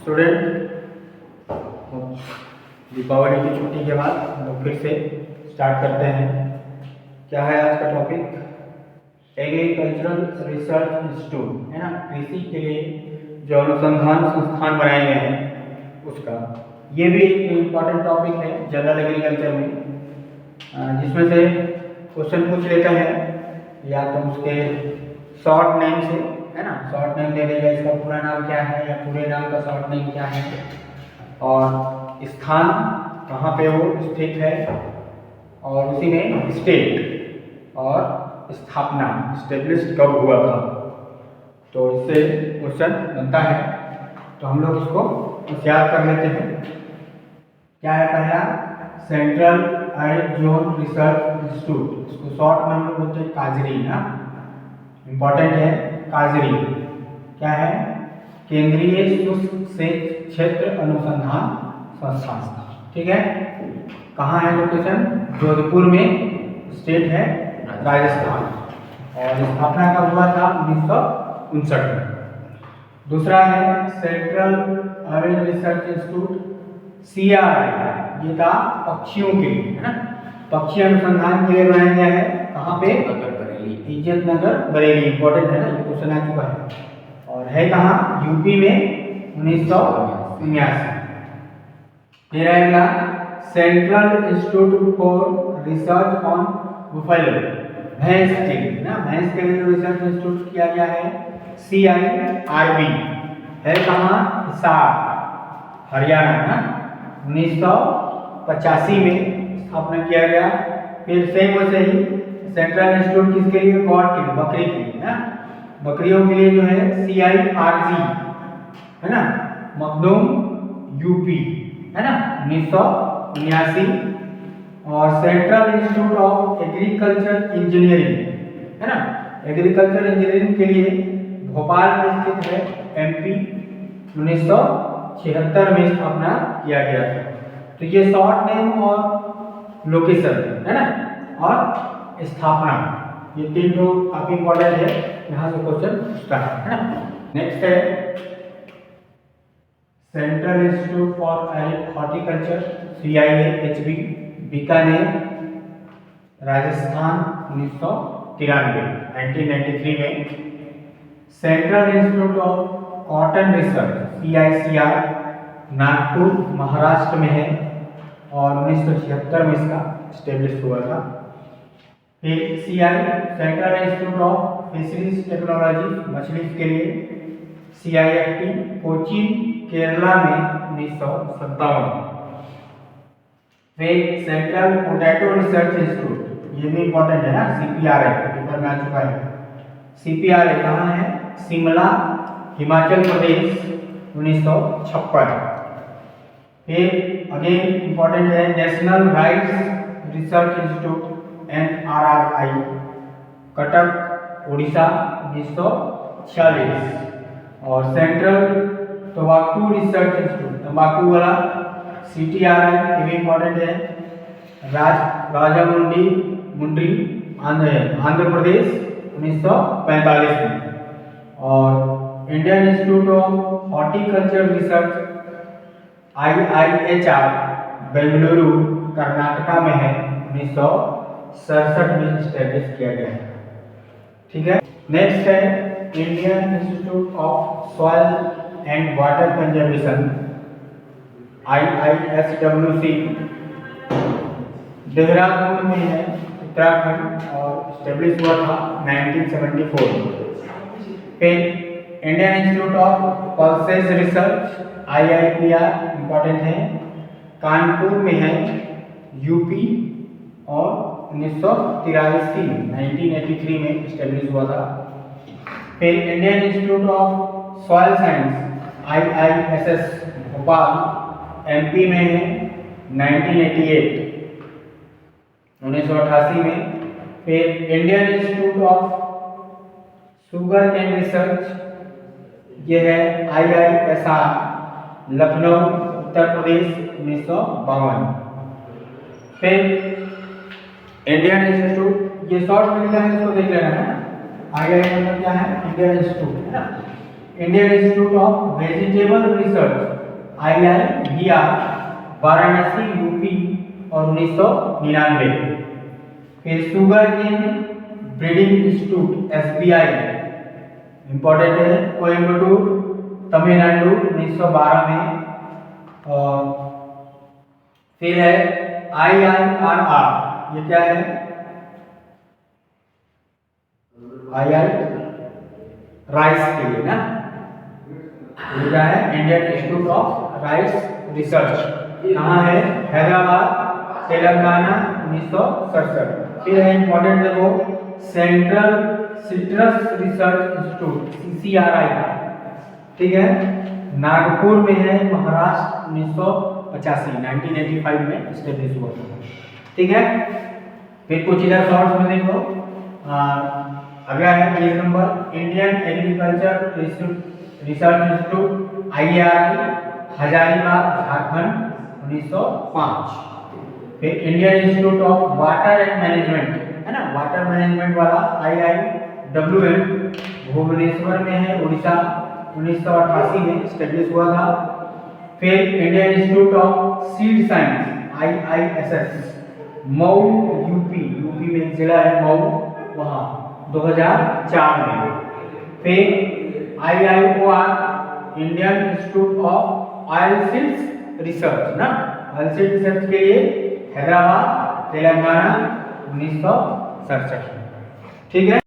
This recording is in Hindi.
स्टूडेंट, दीपावली की छुट्टी के बाद हम लोग फिर से स्टार्ट करते हैं। क्या है आज का टॉपिक? एग्रीकल्चरल रिसर्च इंस्टीट्यूट, है ना। कृषि के लिए जो अनुसंधान संस्थान बनाए गए हैं उसका ये भी एक इम्पॉर्टेंट टॉपिक है जनरल एग्रीकल्चर में, जिसमें से क्वेश्चन पूछ लेता है या तो उसके शॉर्ट नेम से, है ना, शॉर्ट नेम दे देगा, इसका पूरा नाम क्या है या पूरे नाम का शॉर्ट नेम क्या है, और स्थान कहाँ पे वो स्थित है, और उसी में स्टेट और स्थापना, स्टेब्लिश्ड कब हुआ था। तो इससे क्वेश्चन बनता है, तो हम लोग इसको याद कर लेते हैं। क्या है पहला? Central arid zone research institute, इसको शॉर्ट में हम लोग बोलते हैं काजरी ना, इम्पॉर्टेंट है काजरी। क्या है? केंद्रीय शुष्क क्षेत्र अनुसंधान संस्थान, ठीक है। कहाँ है लोकेशन? जोधपुर में, स्टेट है राजस्थान, और स्थापना कब हुआ था? 1959 में। दूसरा है central arid research institute, CRI, ये था पक्षियों के लिए, है ना, पक्षी अनुसंधान के लिए बनाया गया है। कहाँ पे? इज्जत नगर बरेली, इंपॉर्टेंट है ना, ये क्वेश्चन आ चुका है। और है कहाँ? यूपी में 1979। फिर आएगा central institute for research on buffalo, भैंस के लिए ना, भैंस के लिए रिसर्च इंस्टीट्यूट किया गया है, CIRB, है कहाँ? हिसार, हरियाणा ना, 1985 में स्थापना किया गया। फिर सेम वैसे ही सेंट्रल इंस्टीट्यूट किसके लिए? गॉड के लिए, बकरी के लिए ना, बकरियों के लिए जो है CIRG, है ना, मखदूम, यूपी, है ना, 1979। और central institute of agriculture engineering, है ना, एग्रीकल्चर इंजीनियरिंग के लिए भोपाल में स्थित है, MP, 1976 में स्थापना किया गया था। तो ये शॉर्ट नेम और लोकेशन, है ना, और स्थापना, ये तीन तो काफी इंपॉर्टेंट है, यहाँ से क्वेश्चन पूछता है ना। नेक्स्ट है central institute for horticulture, CIHB, Bikaner, Rajasthan, 1993 में। Central institute of cotton research, CICR, Nagpur, Maharashtra में है, और 1976 में इसका स्टेब्लिश हुआ था। फिर CI, central institute of fisheries technology, मछली के लिए, CIFT, कोचीन, केरला में, 1957। फिर सेंट्रल पोटैटो रिसर्च इंस्टीट्यूट, ये भी इंपॉर्टेंट है ना, CPRI, पेपर में आ चुका है। CPRI कहाँ है? शिमला, हिमाचल प्रदेश, 1956। फिर अगेन इंपॉर्टेंट है national rice research institute, NRRI, Cuttack, Orissa, 1946। और सेंट्रल तंबाकू रिसर्च इंस्टीट्यूट, तंबाकू वाला, CTRI, ये भी इंपॉर्टेंट है, राजामुंडी, आंध्र प्रदेश, 1945 में। और Indian institute of horticulture research, IIHR, Bengaluru, Karnataka में है, 1967 में स्टैब्लिश किया गया है, ठीक है। नेक्स्ट है Indian institute of soil and water conservation, IISWC, Dehradun में है, उत्तराखंड, और स्टैब्लिश हुआ था 1974। फिर Indian institute of pulses research, IIPR, important है, कानपुर में है, यूपी, और 1983 में स्टैब्लिश हुआ था। फिर Indian institute of soil science, IISS, Bhopal, MP में है, 1988 में। फिर Indian institute of sugar cane research, ये है IISR, लखनऊ, उत्तर प्रदेश, 1952। फिर इंडियन इंस्टीट्यूट, ये शॉर्ट में लिखा है, इसको देख लेना है ना, IIS मतलब क्या है? इंडियन इंस्टीट्यूट, है ना, Indian institute of vegetable research, IIVR Varanasi UP और 1999। फिर sugar cane breeding institute SBI important है, कोयम्बटूर तमिलनाडु 1912 में। और फिर है IIRR, ये क्या है? IIR राइस के लिए ना, ये क्या है? Indian institute of rice research, कहाँ है? हैदराबाद तेलंगाना 1967। फिर है इंपॉर्टेंट देखो, central citrus research institute CCRI, ठीक है, नागपुर में है, महाराष्ट्र 1985 में स्टेब्लिश हुआ था, ठीक है। फिर कुछ इधर शॉर्ट्स में देखो, अगला है page number Indian agriculture research institute IARI Hazaribagh Jharkhand 1905। फिर Indian institute of water and management है ना, वाटर मैनेजमेंट वाला IIWM भुवनेश्वर में है, उड़ीसा 1988 में स्टेब्लिश हुआ था। फिर Indian institute of seed science IISS Mau UP में एक जिला है मऊ, वहाँ 2004 में। फिर IIOR Indian institute of oil seeds research ना, ऑयल सीड रिसर्च के लिए हैदराबाद तेलंगाना 1967, ठीक है।